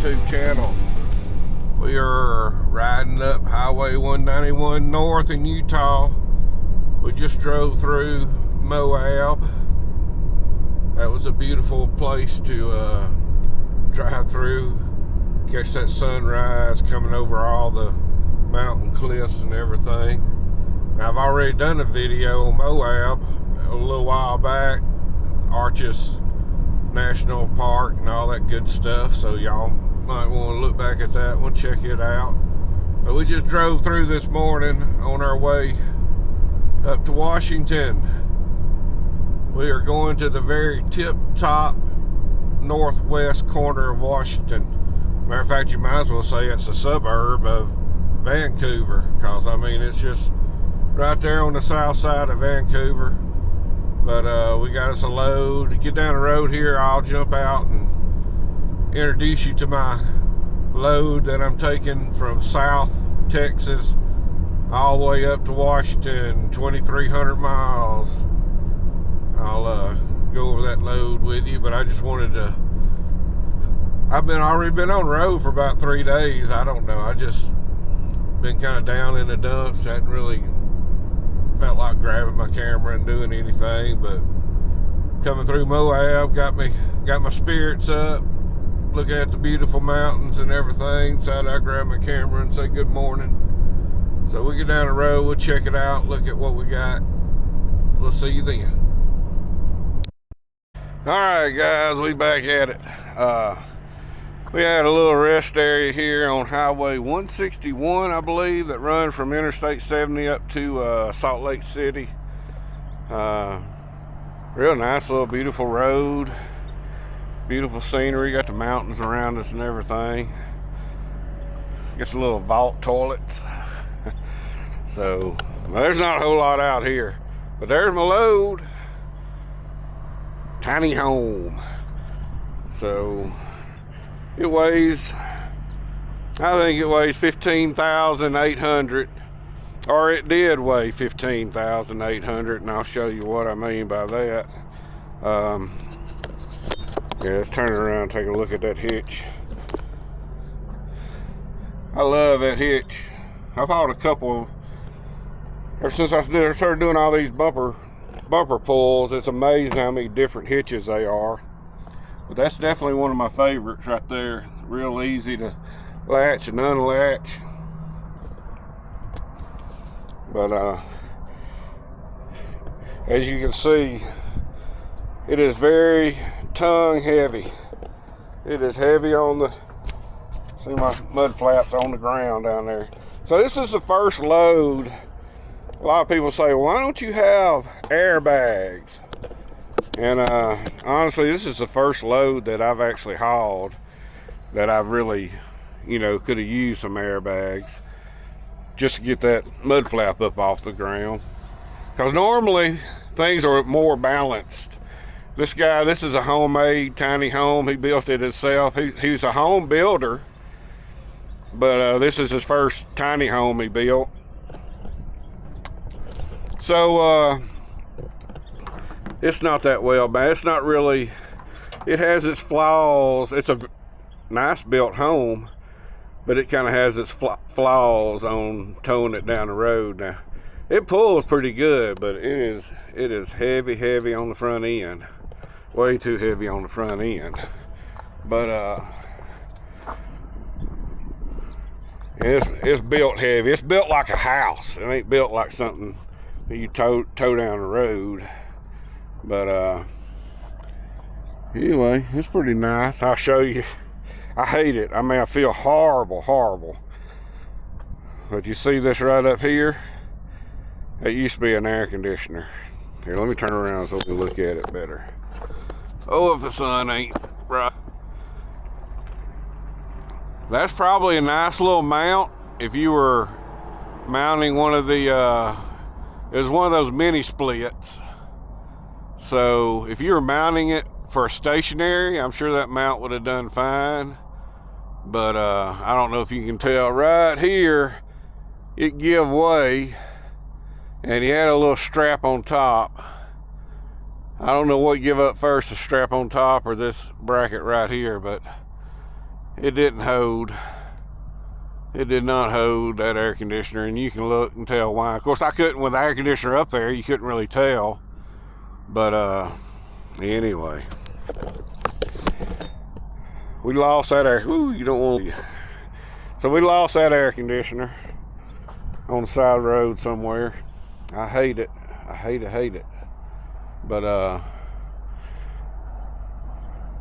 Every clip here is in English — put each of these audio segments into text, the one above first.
YouTube channel. We are riding up Highway 191 north in Utah. We just drove through Moab. That was a beautiful place to drive through, catch that sunrise coming over all the mountain cliffs and everything. Now, I've already done a video on Moab a little while back, Arches National Park and all that good stuff, so y'all might want to look back at that one, check it out. But we just drove through this morning on our way up to Washington. We are going to the very tip-top northwest corner of Washington. Matter of fact, you might as well say it's a suburb of Vancouver, because I mean it's just right there on the south side of Vancouver. But we got us a load. To get down the road here, I'll jump out and introduce you to my load that I'm taking from South Texas all the way up to Washington, 2,300 miles. I'll go over that load with you, but I just wanted to, I've already been on the road for about 3 days. I don't know, I just been kind of down in the dumps. Hadn't really felt like grabbing my camera and doing anything, but coming through Moab got my spirits up, looking at the beautiful mountains and everything. Decided I'd grab my camera and say good morning. So we get down the road, we'll check it out, look at what we got. We'll see you then. All right, guys, we back at it. We had a little rest area here on Highway 161, I believe, that runs from Interstate 70 up to Salt Lake City. Real nice little beautiful road, beautiful scenery. Got the mountains around us and everything. Gets a little vault toilets. So well, there's not a whole lot out here, but there's my load. Tiny home. So it weighs, I think it weighs 15,800, or it did weigh 15,800, and I'll show you what I mean by that. Yeah, let's turn it around and take a look at that hitch. I love that hitch. I've hauled a couple, ever since I started doing all these bumper pulls. It's amazing how many different hitches they are. But that's definitely one of my favorites right there. Real easy to latch and unlatch. But as you can see, it is very tongue heavy. It is heavy on the, see my mud flaps on the ground down there. So this is the first load. A lot of people say, well, why don't you have airbags? And honestly, this is the first load that I've actually hauled that I've really, you know, could have used some airbags just to get that mud flap up off the ground. Because normally things are more balanced. This guy, this is a homemade tiny home. He built it himself. He's a home builder, but this is his first tiny home he built. So it's not that well bad. It's not really, it has its flaws. It's a nice built home, but it kind of has its flaws on towing it down the road. Now, it pulls pretty good, but it is heavy on the front end. Way too heavy on the front end. But it's built heavy. It's built like a house. It ain't built like something that you tow down the road. But anyway, it's pretty nice. I'll show you. I hate it. I mean, I feel horrible. But you see this right up here? It used to be an air conditioner. Here, let me turn around so we can look at it better. Oh, if the sun ain't right. That's probably a nice little mount if you were mounting one of the, it was one of those mini splits. So if you were mounting it for a stationary, I'm sure that mount would have done fine. But I don't know if you can tell right here, it give way, and he had a little strap on top. I don't know what give up first, the strap on top or this bracket right here, but it didn't hold. It did not hold, that air conditioner, and you can look and tell why. Of course, I couldn't, with the air conditioner up there, you couldn't really tell. But anyway, we lost that air. Ooh, you don't want to. So we lost that air conditioner on the side of the road somewhere. I hate it. I hate it. But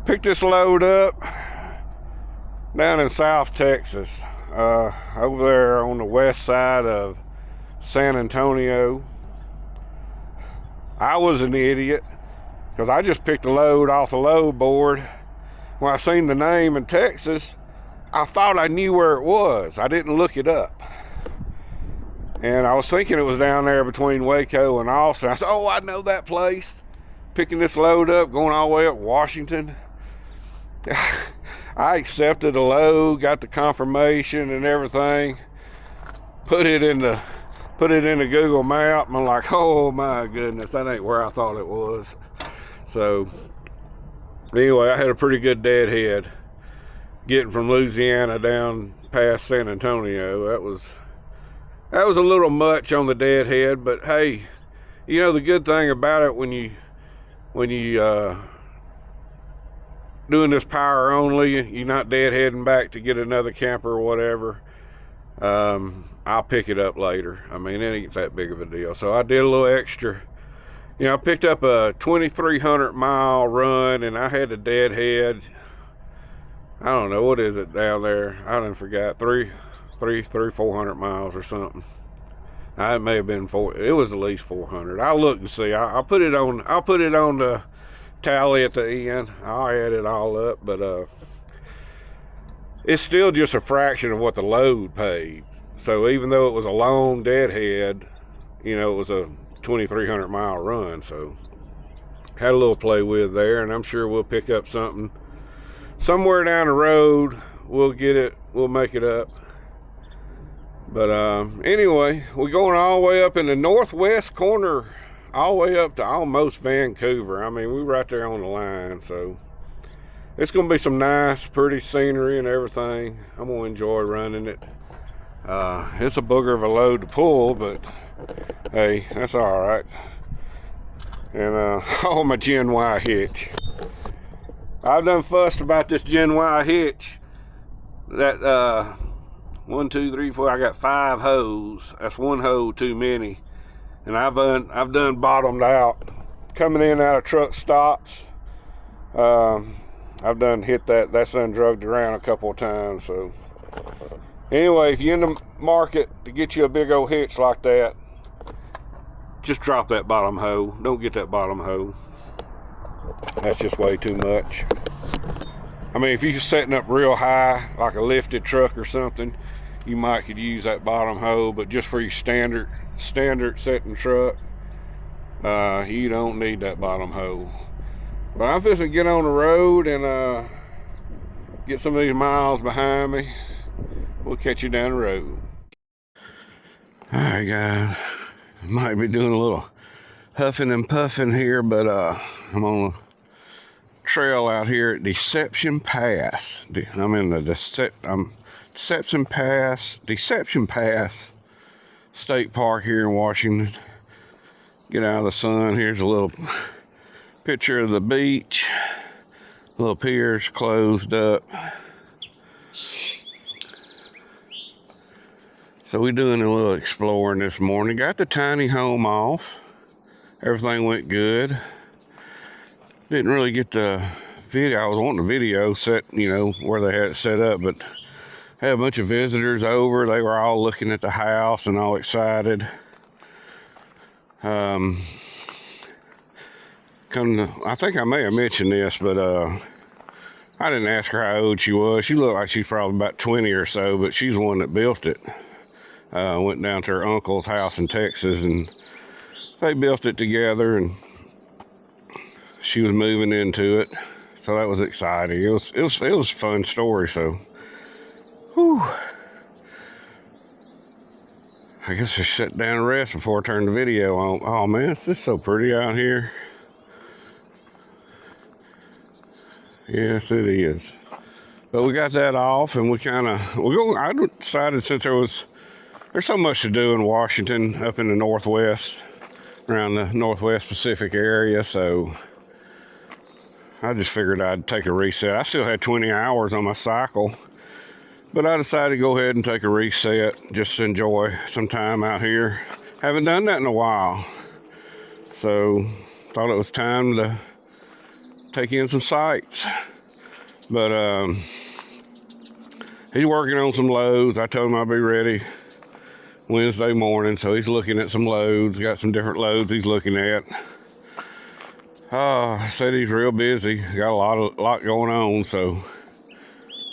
picked this load up down in South Texas, over there on the west side of San Antonio. I was an idiot because I just picked the load off the load board. When I seen the name in Texas, I thought I knew where it was. I didn't look it up. And I was thinking it was down there between Waco and Austin. I said, oh, I know that place. Picking this load up, going all the way up Washington. I accepted the load, got the confirmation and everything. Put it in the Google map, and I'm like, oh my goodness, that ain't where I thought it was. So anyway, I had a pretty good deadhead getting from Louisiana down past San Antonio. That was a little much on the deadhead, but hey, you know the good thing about it when you doing this power only, you're not deadheading back to get another camper or whatever. I'll pick it up later. I mean, it ain't that big of a deal. So I did a little extra. You know, I picked up a 2,300 mile run, and I had a deadhead. I don't know, what is it down there? I done forgot. 400 miles or something. It may have been it was at least 400. I'll look and see. I'll put it on the tally at the end. I'll add it all up, but it's still just a fraction of what the load paid. So even though it was a long deadhead, you know, it was a 2,300 mile run. So had a little play with there, and I'm sure we'll pick up something somewhere down the road. We'll get it. We'll make it up. But anyway, we're going all the way up in the northwest corner, all the way up to almost Vancouver. I mean, we're right there on the line, so it's going to be some nice, pretty scenery and everything. I'm going to enjoy running it. It's a booger of a load to pull, but hey, that's all right. And oh, my Gen Y hitch. I've done fussed about this Gen Y hitch. That 1, 2, 3, 4. I got 5 hose. That's one hose too many. And I've done bottomed out coming in and out of truck stops. I've done hit that. That's done drugged around a couple of times. So anyway, if you're in the market to get you a big old hitch like that, just drop that bottom hoe. Don't get that bottom hoe. That's just way too much. I mean, if you're setting up real high, like a lifted truck or something, you might could use that bottom hoe, but just for your standard setting truck, you don't need that bottom hoe. But I'm fixing to get on the road and get some of these miles behind me. We'll catch you down the road. All right, guys. Might be doing a little huffing and puffing here, but I'm on a trail out here at Deception Pass. I'm in the Deception Pass State Park here in Washington. Get out of the sun. Here's a little picture of the beach. Little pier's closed up. So we're doing a little exploring this morning. Got the tiny home off. Everything went good. Didn't really get the video. I was wanting the video set, you know, where they had it set up, but had a bunch of visitors over. They were all looking at the house and all excited. I think I may have mentioned this, but I didn't ask her how old she was. She looked like she's probably about 20 or so, but she's the one that built it. Went down to her uncle's house in Texas, and they built it together, and she was moving into it. So that was exciting. It was a fun story. So, whew. I guess I shut down and rest before I turn the video on. Oh man, it's just so pretty out here. Yes, it is. But we got that off, and I decided, since there's so much to do in Washington, up in the Northwest, around the Northwest Pacific area, so I just figured I'd take a reset. I still had 20 hours on my cycle, but I decided to go ahead and take a reset, just to enjoy some time out here. Haven't done that in a while, so thought it was time to take in some sights. But he's working on some loads. I told him I'd be ready Wednesday morning, so he's looking at some loads. Got some different loads he's looking at. Said he's real busy. Got a lot going on, so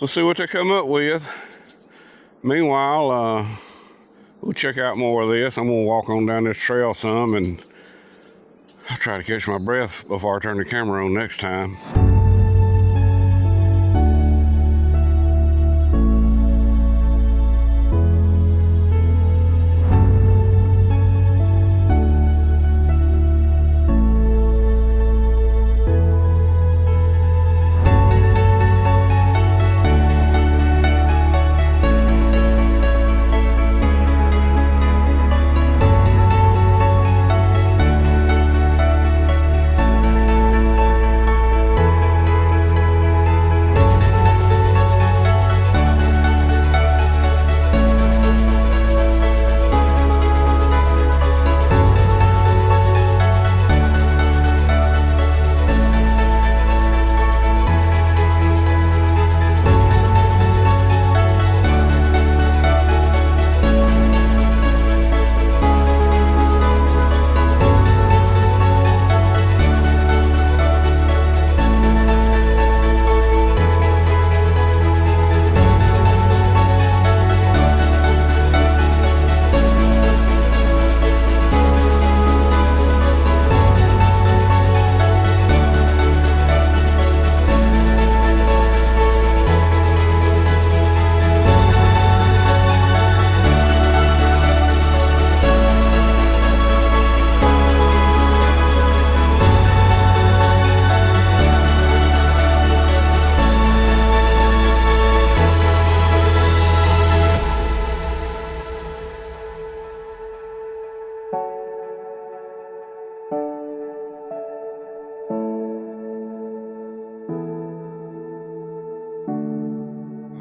we'll see what they come up with. Meanwhile, we'll check out more of this. I'm gonna walk on down this trail some, and I'll try to catch my breath before I turn the camera on next time.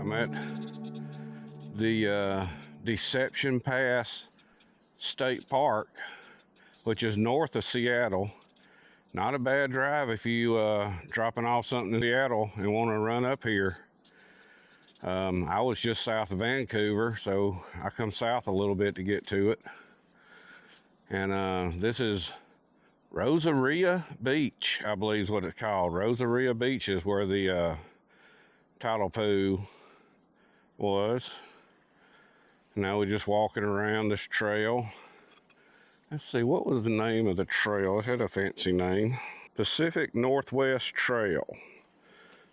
I'm at the Deception Pass State Park, which is north of Seattle. Not a bad drive if you dropping off something in Seattle and want to run up here. I was just south of Vancouver, so I come south a little bit to get to it. And this is Rosaria Beach, I believe is what it's called. Rosaria Beach is where the tidal pool was. Now we're just walking around this trail. Let's see, what was the name of the trail? It had a fancy name. Pacific Northwest Trail.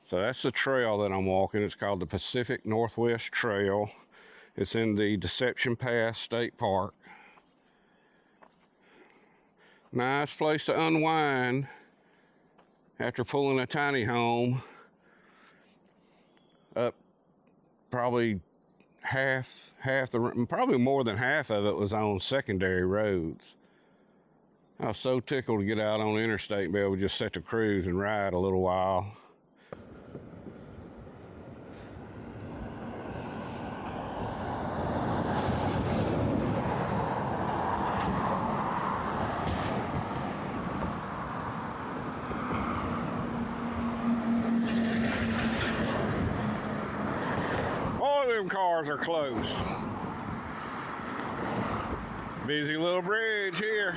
So that's the trail that I'm walking. It's called the Pacific Northwest Trail. It's in the Deception Pass State Park. Nice place to unwind after pulling a tiny home up probably probably more than half of it was on secondary roads. I was so tickled to get out on the interstate and be able to just set the cruise and ride a little while. Cars are close. Busy little bridge here.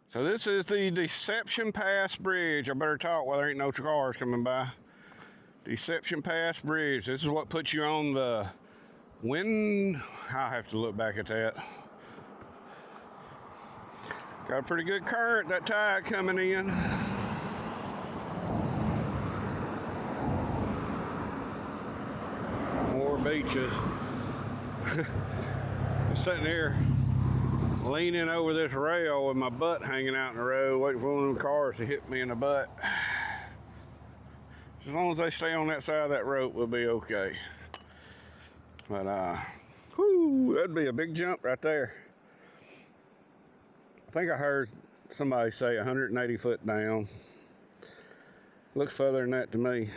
So this is the Deception Pass Bridge. I better talk while there ain't no cars coming by. Deception Pass Bridge. This is what puts you on the wind. I'll have to look back at that. Got a pretty good current, that tide coming in. beaches. I'm sitting here leaning over this rail with my butt hanging out in the road, waiting for one of them cars to hit me in the butt. As long as they stay on that side of that rope, we'll be okay. But, whoo, that'd be a big jump right there. I think I heard somebody say 180 foot down. Looks further than that to me.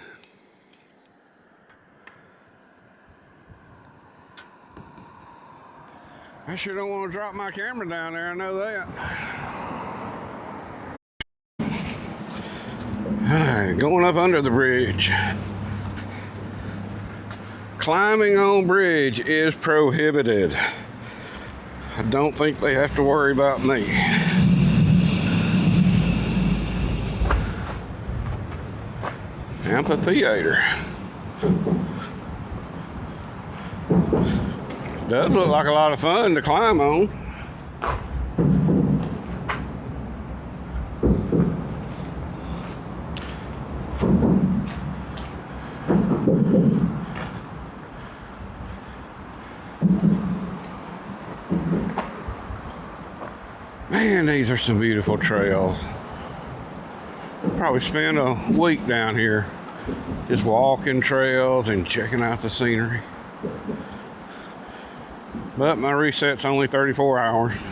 I sure don't want to drop my camera down there, I know that. Alright, going up under the bridge. Climbing on bridge is prohibited. I don't think they have to worry about me. Amphitheater. Does look like a lot of fun to climb on. Man, these are some beautiful trails. Probably spend a week down here just walking trails and checking out the scenery. But my reset's only 34 hours.